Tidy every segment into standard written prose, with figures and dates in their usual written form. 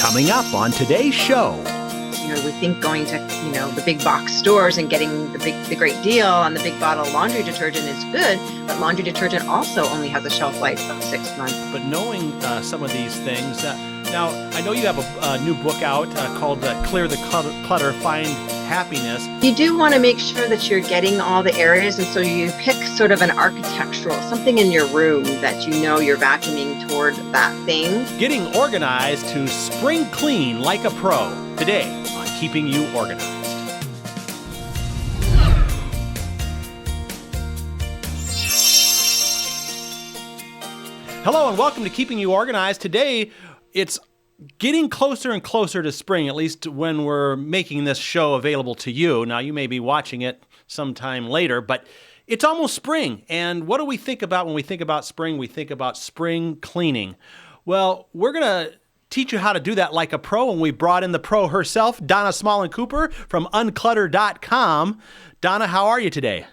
Coming up on today's show. We think going to, the big box stores and getting the great deal on the big bottle of laundry detergent is good, but laundry detergent also only has a shelf life of 6 months. But knowing some of these things, now I know you have a new book out called Clear the Clutter, Find Happiness. You do want to make sure that you're getting all the areas, and so you pick sort of an architectural, something in your room that you're vacuuming toward that thing. Getting organized to spring clean like a pro today on Keeping You Organized. Hello and welcome to Keeping You Organized. Today, it's getting closer and closer to spring, at least when we're making this show available to you. Now, you may be watching it sometime later, but it's almost spring. And what do we think about when we think about spring? We think about spring cleaning. Well, we're going to teach you how to do that like a pro, and we brought in the pro herself, Donna Smallin-Cooper from unclutter.com. Donna, how are you today?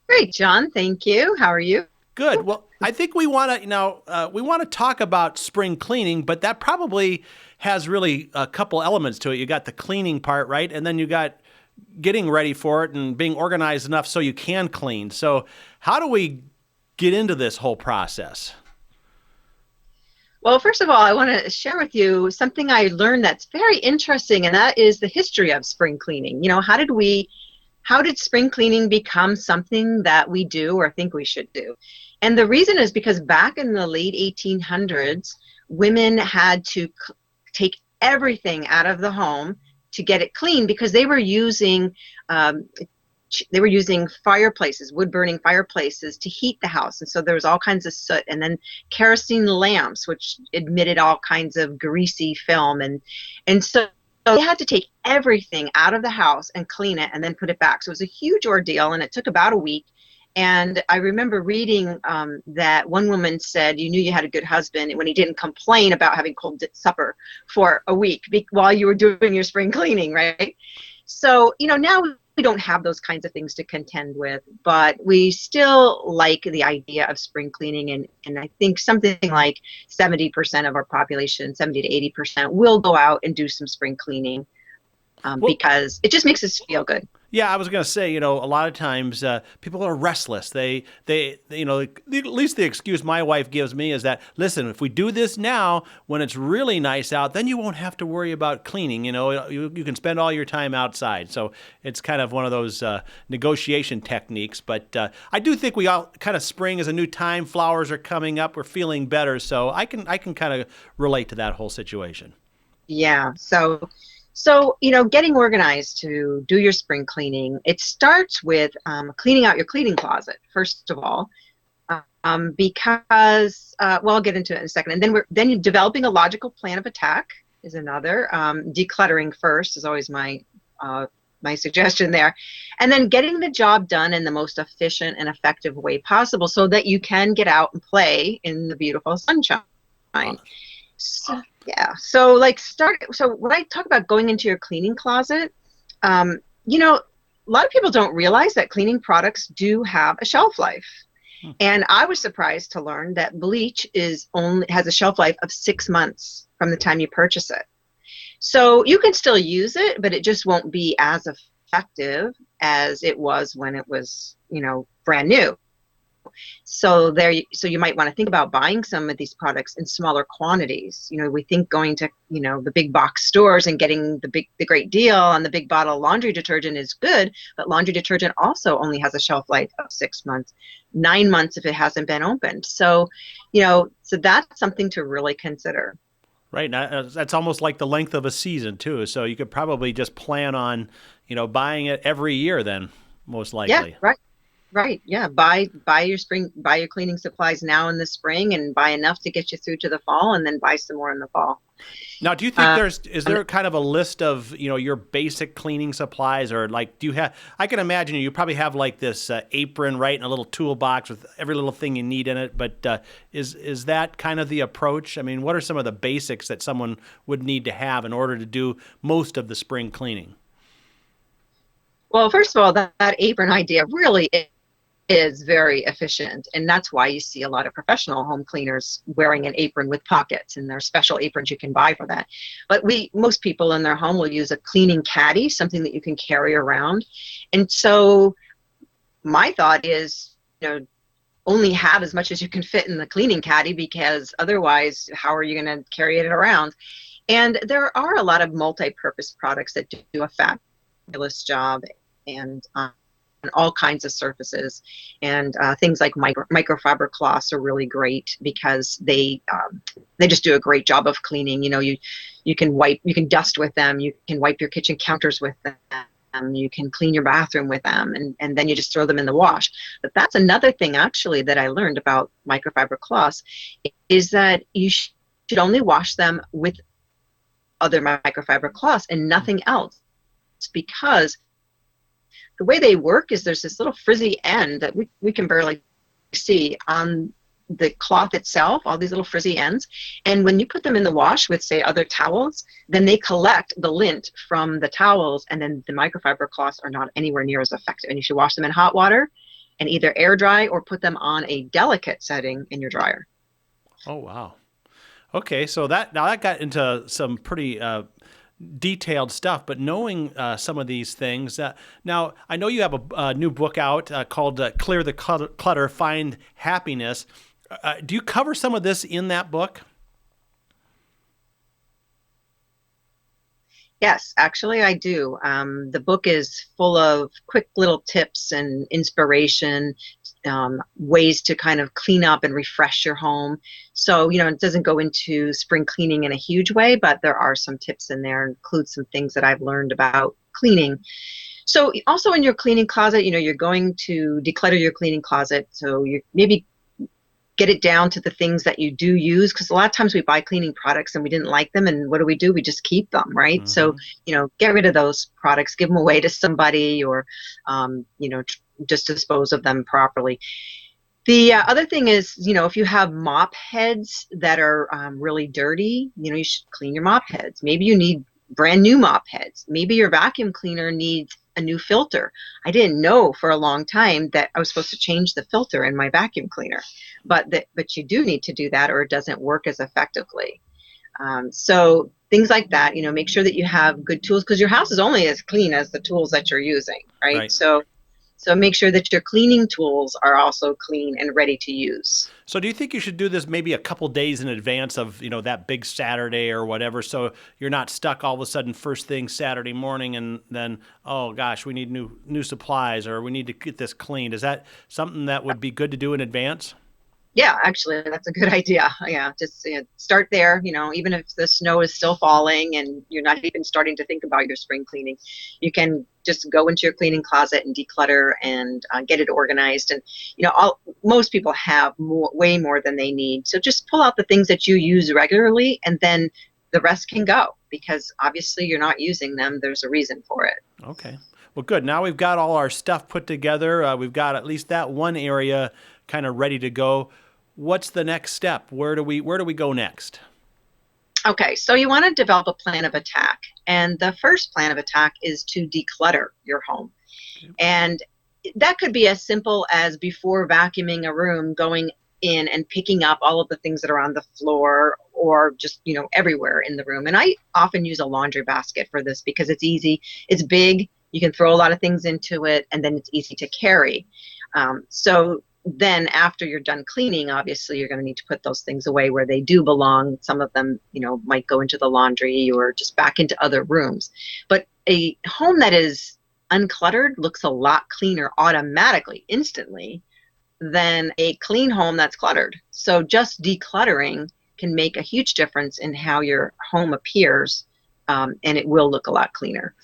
Great, John. Thank you. How are you? Good. Well, I think we want to talk about spring cleaning, but that probably has really a couple elements to it. You got the cleaning part, right? And then you got getting ready for it and being organized enough so you can clean. So how do we get into this whole process? Well, first of all, I want to share with you something I learned that's very interesting, and that is the history of spring cleaning. How did spring cleaning become something that we do or think we should do? And the reason is because back in the late 1800s, women had to take everything out of the home to get it clean because they were using fireplaces, wood-burning fireplaces to heat the house. And so there was all kinds of soot, and then kerosene lamps, which emitted all kinds of greasy film. And so they had to take everything out of the house and clean it and then put it back. So it was a huge ordeal, and it took about a week. And I remember reading that one woman said you knew you had a good husband when he didn't complain about having cold supper for a week while you were doing your spring cleaning, right? So, now we don't have those kinds of things to contend with, but we still like the idea of spring cleaning. And I think something like 70% of our population, 70 to 80%, will go out and do some spring cleaning because it just makes us feel good. Yeah, I was going to say, a lot of times people are restless. They, at least the excuse my wife gives me is that, listen, if we do this now, when it's really nice out, then you won't have to worry about cleaning. You can spend all your time outside. So it's kind of one of those negotiation techniques. But I do think we all kind of spring is a new time. Flowers are coming up. We're feeling better. So I can kind of relate to that whole situation. Yeah. So, getting organized to do your spring cleaning, it starts with cleaning out your cleaning closet, first of all, because, I'll get into it in a second. And then you're developing a logical plan of attack is another. Decluttering first is always my suggestion there. And then getting the job done in the most efficient and effective way possible so that you can get out and play in the beautiful sunshine. So when I talk about going into your cleaning closet, a lot of people don't realize that cleaning products do have a shelf life. And I was surprised to learn that bleach has a shelf life of 6 months from the time you purchase it. So you can still use it, but it just won't be as effective as it was when it was, brand new. So you might want to think about buying some of these products in smaller quantities. We think going to, the big box stores and getting the great deal on the big bottle of laundry detergent is good, but laundry detergent also only has a shelf life of 6 months, 9 months if it hasn't been opened. So, so that's something to really consider. Right. Now, that's almost like the length of a season too. So you could probably just plan on, buying it every year then, most likely. Yeah, right. Right. Yeah. Buy your cleaning supplies now in the spring and buy enough to get you through to the fall, and then buy some more in the fall. Now, do you think is there kind of a list of, your basic cleaning supplies, or like, I can imagine you probably have like this apron, right? And a little toolbox with every little thing you need in it. But is that kind of the approach? I mean, what are some of the basics that someone would need to have in order to do most of the spring cleaning? Well, first of all, that apron idea really is very efficient. And that's why you see a lot of professional home cleaners wearing an apron with pockets, and there are special aprons you can buy for that. But most people in their home will use a cleaning caddy, something that you can carry around. And so my thought is, only have as much as you can fit in the cleaning caddy, because otherwise, how are you going to carry it around? And there are a lot of multi-purpose products that do a fabulous job, and on all kinds of surfaces. And things like microfiber cloths are really great because they just do a great job of cleaning. You can dust with them, you can wipe your kitchen counters with them. You can clean your bathroom with them, and then you just throw them in the wash. But that's another thing, actually, that I learned about microfiber cloths, is that you should only wash them with other microfiber cloths and nothing else, because the way they work is there's this little frizzy end that we can barely see on the cloth itself, all these little frizzy ends. And when you put them in the wash with, say, other towels, then they collect the lint from the towels, and then the microfiber cloths are not anywhere near as effective. And you should wash them in hot water and either air dry or put them on a delicate setting in your dryer. Oh, wow. Okay, so that got into some pretty detailed stuff, but knowing some of these things. Now, I know you have a new book out called Clear the Clutter, Find Happiness. Do you cover some of this in that book? Yes, actually, I do. The book is full of quick little tips and inspiration, ways to kind of clean up and refresh your home. So, it doesn't go into spring cleaning in a huge way, but there are some tips in there, include some things that I've learned about cleaning. So also in your cleaning closet, you're going to declutter your cleaning closet. So you maybe get it down to the things that you do use, because a lot of times we buy cleaning products and we didn't like them, and what do? We just keep them, right? Mm-hmm. So, get rid of those products, give them away to somebody, or, just dispose of them properly. The other thing is, if you have mop heads that are really dirty, you should clean your mop heads. Maybe you need brand new mop heads. Maybe your vacuum cleaner needs a new filter. I didn't know for a long time that I was supposed to change the filter in my vacuum cleaner, but you do need to do that, or it doesn't work as effectively. So things like that, make sure that you have good tools, because your house is only as clean as the tools that you're using, right? Right. So make sure that your cleaning tools are also clean and ready to use. So do you think you should do this maybe a couple days in advance of, that big Saturday or whatever, so you're not stuck all of a sudden first thing Saturday morning and then, oh gosh, we need new supplies, or we need to get this cleaned? Is that something that would be good to do in advance? Yeah, actually, that's a good idea. Yeah, just start there, even if the snow is still falling and you're not even starting to think about your spring cleaning, you can just go into your cleaning closet and declutter and get it organized. And, most people have way more than they need. So just pull out the things that you use regularly, and then the rest can go, because obviously you're not using them. There's a reason for it. Okay. Well, good. Now we've got all our stuff put together. We've got at least that one area kind of ready to go. What's the next step? Where do we go next? Okay, so you want to develop a plan of attack. And the first plan of attack is to declutter your home. Okay. And that could be as simple as, before vacuuming a room, going in and picking up all of the things that are on the floor, or just, everywhere in the room. And I often use a laundry basket for this, because it's easy. It's big. You can throw a lot of things into it, and then it's easy to carry. So then after you're done cleaning, obviously you're going to need to put those things away where they do belong. Some of them, might go into the laundry or just back into other rooms. But a home that is uncluttered looks a lot cleaner automatically, instantly, than a clean home that's cluttered. So just decluttering can make a huge difference in how your home appears, and it will look a lot cleaner.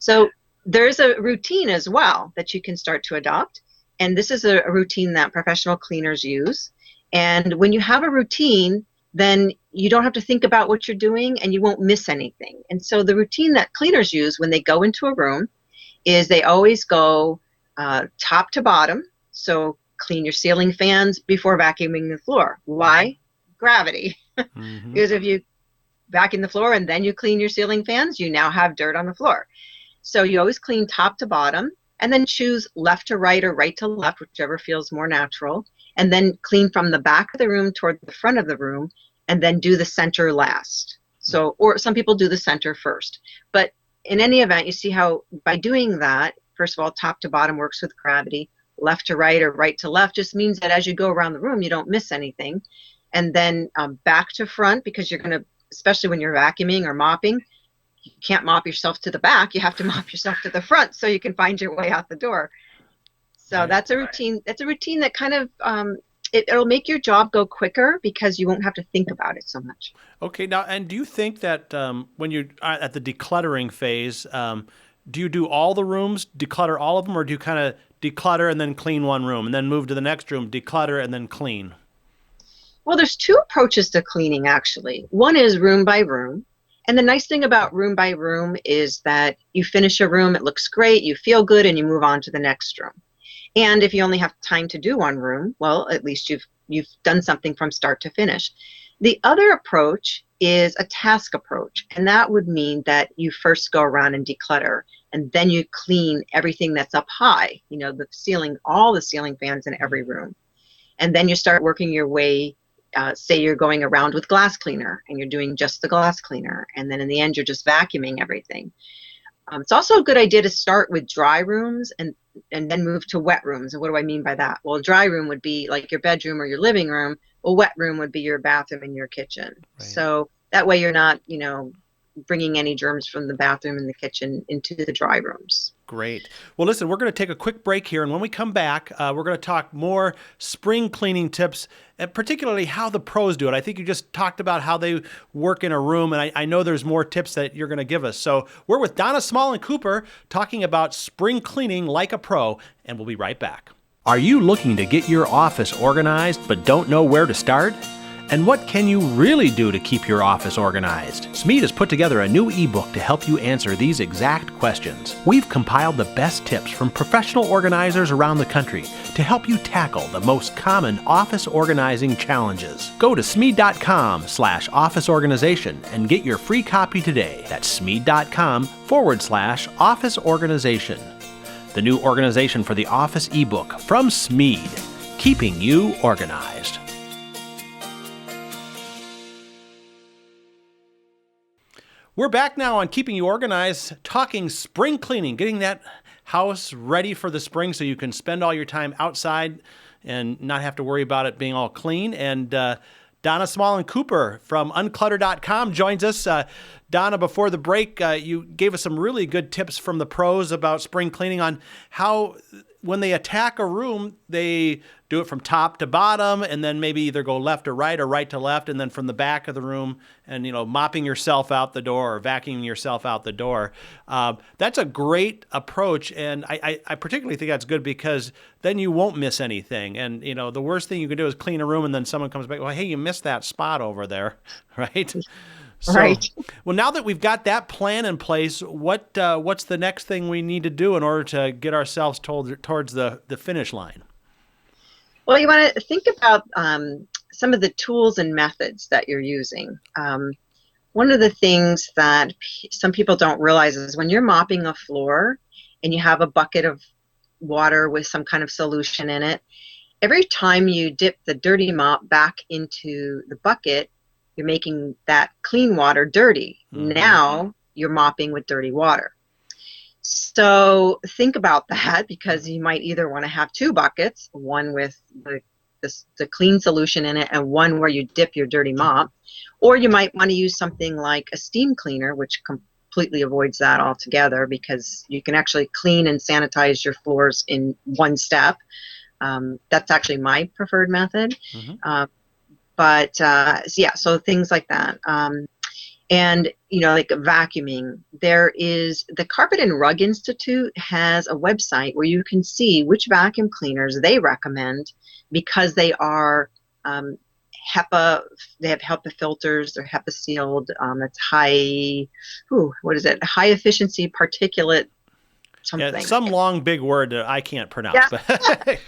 So there's a routine as well that you can start to adopt. And this is a routine that professional cleaners use. And when you have a routine, then you don't have to think about what you're doing, and you won't miss anything. And so the routine that cleaners use when they go into a room is they always go top to bottom. So clean your ceiling fans before vacuuming the floor. Why? Gravity. Mm-hmm. Because if you vacuum the floor and then you clean your ceiling fans, you now have dirt on the floor. So you always clean top to bottom. and then choose left to right or right to left, whichever feels more natural, and then clean from the back of the room toward the front of the room, and then do the center last. So, or some people do the center first. But in any event, you see how by doing that, first of all, top to bottom works with gravity. Left to right or right to left just means that as you go around the room, you don't miss anything. And then back to front, because you're going to, especially when you're vacuuming or mopping, you can't mop yourself to the back. You have to mop yourself to the front so you can find your way out the door. So Right. that's a routine. That's a routine that kind of it'll make your job go quicker because you won't have to think about it so much. Okay. Now, and do you think that when you're at the decluttering phase, do you do all the rooms, declutter all of them, or do you kind of declutter and then clean one room and then move to the next room, declutter and then clean? Well, there's two approaches to cleaning actually. One is room by room. And the nice thing about room by room is that you finish a room, it looks great, you feel good, and you move on to the next room. And if you only have time to do one room, well, at least you've done something from start to finish. The other approach is a task approach, and that would mean that you first go around and declutter, and then you clean everything that's up high, the ceiling, all the ceiling fans in every room. And then you start working your way. Say you're going around with glass cleaner and you're doing just the glass cleaner, and then in the end you're just vacuuming everything. It's also a good idea to start with dry rooms and then move to wet rooms. And what do I mean by that? Well, a dry room would be like your bedroom or your living room. A wet room would be your bathroom and your kitchen. Right. So that way you're not, bringing any germs from the bathroom and the kitchen into the dry rooms. Great. Well, listen, we're going to take a quick break here, and when we come back, we're going to talk more spring cleaning tips, and particularly how the pros do it. I think you just talked about how they work in a room, and I know there's more tips that you're going to give us. So we're with Donna Small and Cooper talking about spring cleaning like a pro, and we'll be right back. Are you looking to get your office organized but don't know where to start? And what can you really do to keep your office organized? Smead has put together a new ebook to help you answer these exact questions. We've compiled the best tips from professional organizers around the country to help you tackle the most common office organizing challenges. Go to smead.com/office organization and get your free copy today. That's smead.com/office organization. The new organization for the office ebook from Smead, keeping you organized. We're back now on Keeping You Organized, talking spring cleaning, getting that house ready for the spring so you can spend all your time outside and not have to worry about it being all clean. And Donna Small and Cooper from unclutter.com joins us. Donna, before the break, you gave us some really good tips from the pros about spring cleaning on how when they attack a room, they do it from top to bottom and then maybe either go left to right or right to left, and then from the back of the room and, mopping yourself out the door or vacuuming yourself out the door. That's a great approach, and I particularly think that's good because then you won't miss anything. And, the worst thing you can do is clean a room and then someone comes back, well, hey, you missed that spot over there, right? So, right. Well, now that we've got that plan in place, what's the next thing we need to do in order to get ourselves towards the finish line? Well, you want to think about some of the tools and methods that you're using. One of the things that some people don't realize is when you're mopping a floor and you have a bucket of water with some kind of solution in it, every time you dip the dirty mop back into the bucket, you're making that clean water dirty. Mm-hmm. Now you're mopping with dirty water. So think about that, because you might either want to have two buckets, one with the clean solution in it and one where you dip your dirty mop, or you might want to use something like a steam cleaner, which completely avoids that altogether because you can actually clean and sanitize your floors in one step. That's actually my preferred method. Mm-hmm. So things like that. And, like vacuuming, there is the Carpet and Rug Institute has a website where you can see which vacuum cleaners they recommend because they are HEPA, they have HEPA filters, they're HEPA sealed, it's high efficiency particulate something. Yeah, some long big word that I can't pronounce. Yeah. But,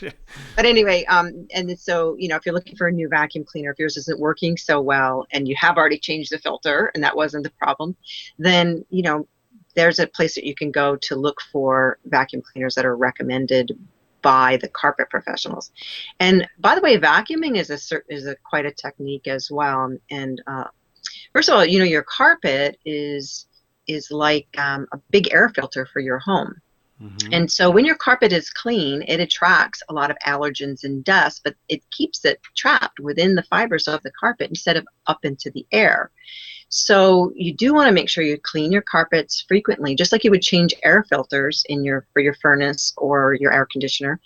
but anyway, and so, if you're looking for a new vacuum cleaner, if yours isn't working so well and you have already changed the filter and that wasn't the problem, then, there's a place that you can go to look for vacuum cleaners that are recommended by the carpet professionals. And by the way, vacuuming is quite a technique as well. And first of all, your carpet is like a big air filter for your home. Hmm. And so when your carpet is clean, it attracts a lot of allergens and dust, but it keeps it trapped within the fibers of the carpet instead of up into the air. So you do want to make sure you clean your carpets frequently, just like you would change air filters for your furnace or your air conditioner.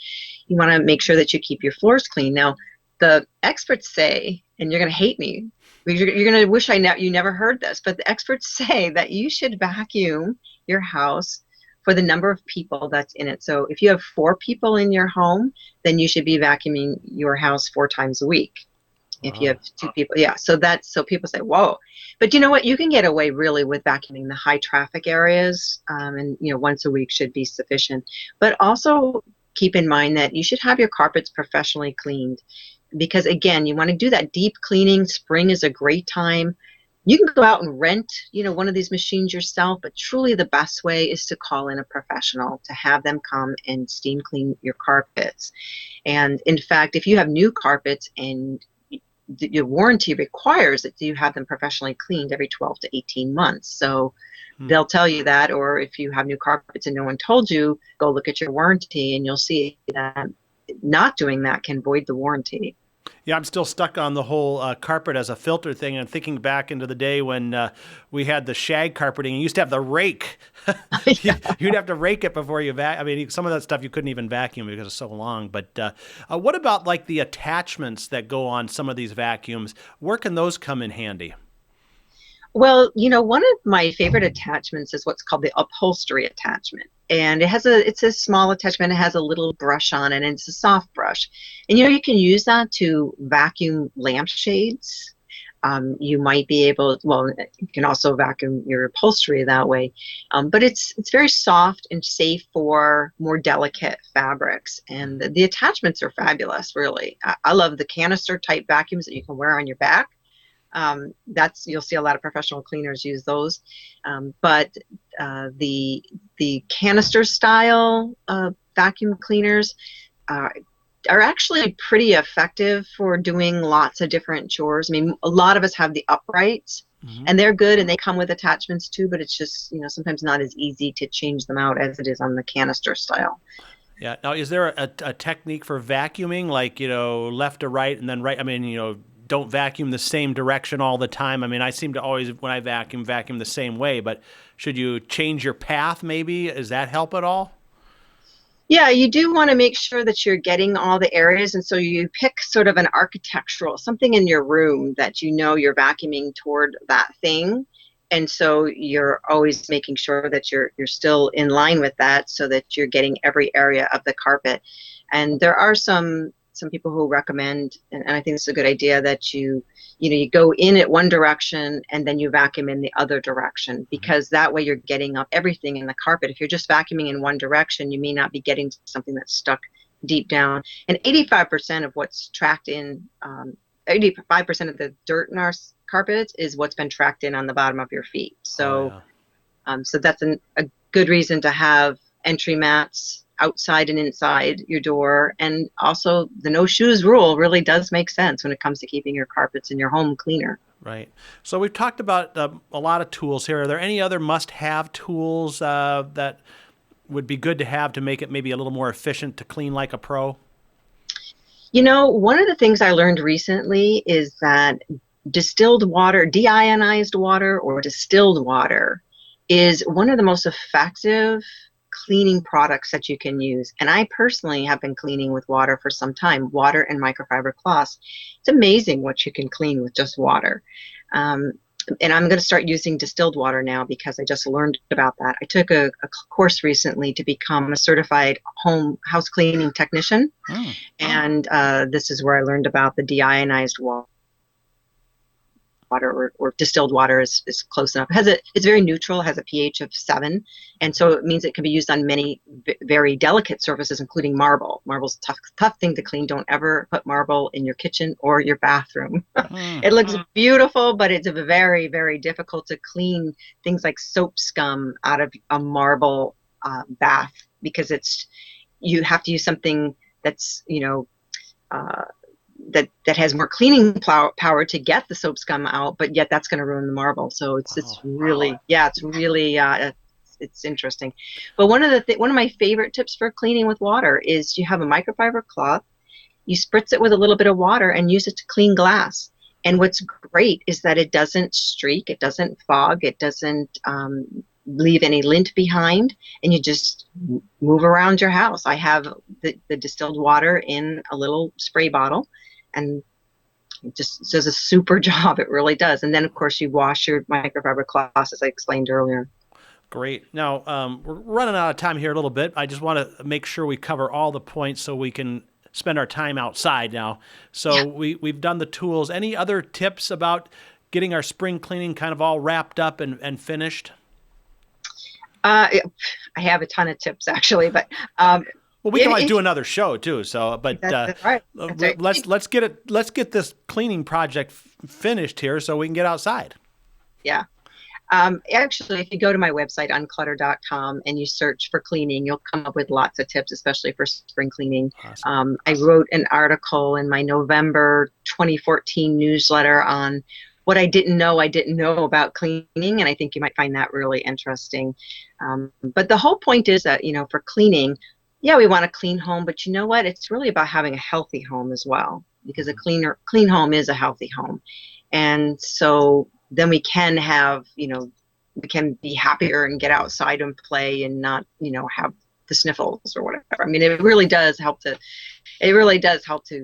You want to make sure that you keep your floors clean. Now, the experts say, and you're going to hate me, you're going to wish you never heard this, but the experts say that you should vacuum your house for the number of people that's in it. So if you have 4 people in your home, then you should be vacuuming your house 4 times a week. If you Wow. have 2 people, yeah. So people say, whoa. But you know what? You can get away really with vacuuming the high traffic areas, and once a week should be sufficient. But also keep in mind that you should have your carpets professionally cleaned, because again, you want to do that deep cleaning. Spring is a great time. You can go out and rent, one of these machines yourself, but truly the best way is to call in a professional to have them come and steam clean your carpets. And in fact, if you have new carpets and your warranty requires that you have them professionally cleaned every 12 to 18 months. So Hmm. they'll tell you that, or if you have new carpets and no one told you, go look at your warranty and you'll see that not doing that can void the warranty. Yeah, I'm still stuck on the whole carpet as a filter thing, and thinking back into the day when we had the shag carpeting. You used to have the rake. You'd have to rake it before you I mean, some of that stuff you couldn't even vacuum because it's so long. But what about like the attachments that go on some of these vacuums? Where can those come in handy? Well, one of my favorite attachments is what's called the upholstery attachment. And it's a small attachment. It has a little brush on it, and it's a soft brush. And you can use that to vacuum lampshades. You might be able, well, you can also vacuum your upholstery that way. But it's very soft and safe for more delicate fabrics. And the attachments are fabulous, really. I love the canister type vacuums that you can wear on your back. You'll see a lot of professional cleaners use those, but the canister style vacuum cleaners uh, are actually pretty effective for doing lots of different chores. I mean, a lot of us have the uprights, Hmm. and they're good, and they come with attachments too. But it's just sometimes not as easy to change them out as it is on the canister style. Yeah. Now, is there a technique for vacuuming, like, left to right and then right? I mean, don't vacuum the same direction all the time. I mean, I seem to always, when I vacuum the same way, but should you change your path maybe? Does that help at all? Yeah, you do want to make sure that you're getting all the areas. And so you pick sort of an architectural, something in your room that you're vacuuming toward that thing. And so you're always making sure that you're still in line with that so that you're getting every area of the carpet. And there are some people who recommend, and I think it's a good idea, that you go in at one direction and then you vacuum in the other direction, because that way you're getting up everything in the carpet. If you're just vacuuming in one direction, you may not be getting something that's stuck deep down. And 85% of what's tracked in, 85% of the dirt in our carpets is what's been tracked in on the bottom of your feet. Oh, So yeah. so that's a good reason to have entry mats outside and inside your door. And also, the no shoes rule really does make sense when it comes to keeping your carpets in your home cleaner. Right. So we've talked about a lot of tools here. Are there any other must-have tools that would be good to have to make it maybe a little more efficient to clean like a pro? One of the things I learned recently is that distilled water, deionized water, or distilled water is one of the most effective cleaning products that you can use. And I personally have been cleaning with water for some time, water and microfiber cloths. It's amazing what you can clean with just water. Um, and I'm going to start using distilled water now because I just learned about that. I took a course recently to become a certified home house cleaning technician. Hmm. And this is where I learned about the deionized water. water or distilled water is close enough. It's very neutral, has a pH of 7, and so it means it can be used on many very delicate surfaces, including marble. Marble's a tough thing to clean. Don't ever put marble in your kitchen or your bathroom. It looks beautiful, but it's very, very difficult to clean things like soap scum out of a marble bath, because you have to use something that's that has more cleaning power to get the soap scum out, but yet that's going to ruin the marble. So it's really it's interesting. But one of my favorite tips for cleaning with water is you have a microfiber cloth, you spritz it with a little bit of water and use it to clean glass. And what's great is that it doesn't streak, it doesn't fog, it doesn't leave any lint behind, and you just move around your house. I have the distilled water in a little spray bottle, and it just does a super job. It really does. And then, of course, you wash your microfiber cloths, as I explained earlier. Great. Now, we're running out of time here a little bit. I just want to make sure we cover all the points so we can spend our time outside now. So we've done the tools. Any other tips about getting our spring cleaning kind of all wrapped up and finished? I have a ton of tips, actually, but well, we can always do another show too. So, but that's right. Let's get this cleaning project finished here so we can get outside. Yeah. Actually, if you go to my website, unclutter.com, and you search for cleaning, you'll come up with lots of tips, especially for spring cleaning. Awesome. I wrote an article in my November 2014 newsletter on what I didn't know about cleaning, and I think you might find that really interesting. But the whole point is that, for cleaning, we want a clean home, but you know what? It's really about having a healthy home as well, because a clean home is a healthy home. And so then we can have, we can be happier and get outside and play and not, have the sniffles or whatever. I mean, it really does help to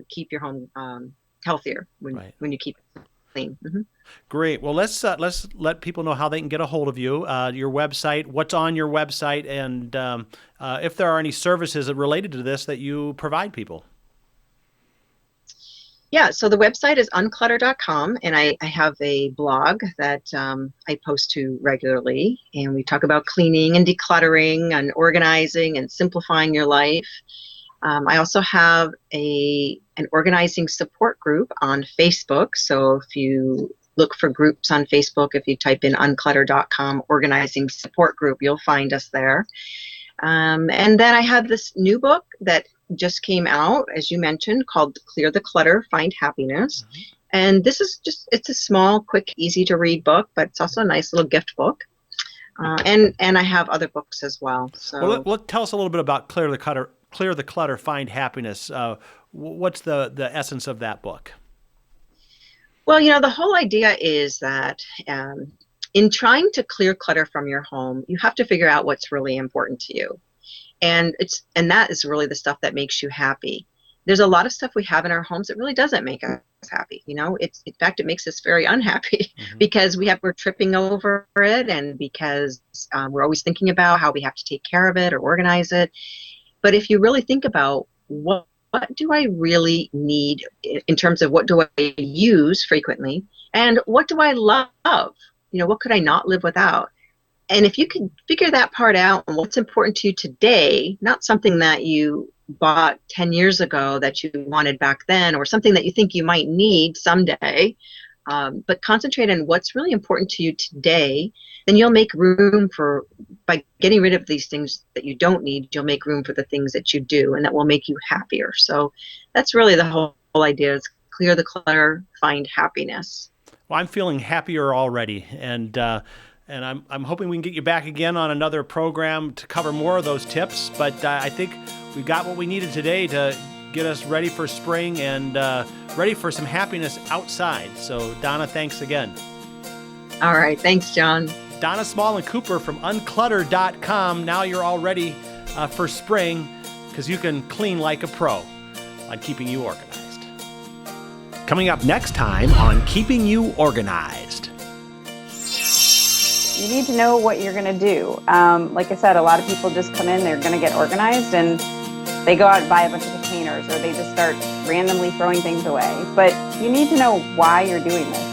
keep your home healthier when you keep it clean. Mm-hmm. Great. Well, let's let people know how they can get a hold of you, your website, what's on your website, and if there are any services related to this that you provide people. Yeah, so the website is unclutter.com, and I have a blog that I post to regularly, and we talk about cleaning and decluttering and organizing and simplifying your life. I also have an organizing support group on Facebook, so if you look for groups on Facebook, if you type in unclutter.com organizing support group, you'll find us there. And then I have this new book that just came out, as you mentioned, called Clear the Clutter, Find Happiness. Mm-hmm. And this is it's a small, quick, easy to read book, but it's also a nice little gift book. And I have other books as well. So tell us a little bit about Clear the Clutter, Find Happiness. What's the essence of that book? Well, the whole idea is that in trying to clear clutter from your home, you have to figure out what's really important to you. And that is really the stuff that makes you happy. There's a lot of stuff we have in our homes that really doesn't make us happy. In fact, it makes us very unhappy because we're tripping over it, and because we're always thinking about how we have to take care of it or organize it. But if you really think about what do I really need in terms of what do I use frequently, and what do I love? What could I not live without? And if you can figure that part out and what's important to you today, not something that you bought 10 years ago that you wanted back then, or something that you think you might need someday, but concentrate on what's really important to you today, then you'll make room by getting rid of these things that you don't need, you'll make room for the things that you do, and that will make you happier. So that's really the whole idea, is clear the clutter, find happiness. Well, I'm feeling happier already, and I'm hoping we can get you back again on another program to cover more of those tips. But I think we got what we needed today to get us ready for spring and ready for some happiness outside. So, Donna, thanks again. All right. Thanks, John. Donna Small and Cooper from unclutter.com. Now you're all ready for spring, because you can clean like a pro on keeping you organized. Coming up next time on Keeping You Organized. You need to know what you're going to do. Like I said, a lot of people just come in, they're going to get organized, and they go out and buy a bunch of containers, or they just start randomly throwing things away. But you need to know why you're doing this.